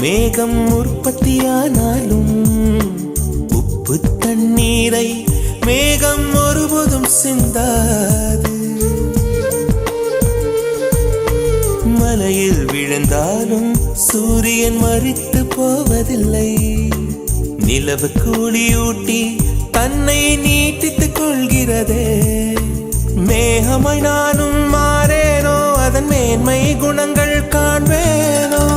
மேகம் உற்பத்தியானாலும் உப்பு தண்ணீரை மேகம் ஒருபோதும் சிந்தாது. மலையில் விழுந்தாலும் சூரியன் மரித்து போவதில்லை. நிலவு கூலியூட்டி தன்னை நீட்டித்துக் கொள்கிறதே. மேகமாய் நானும் மாறேனோ, அதன் மேன்மை குணங்கள் காண்பேனோ.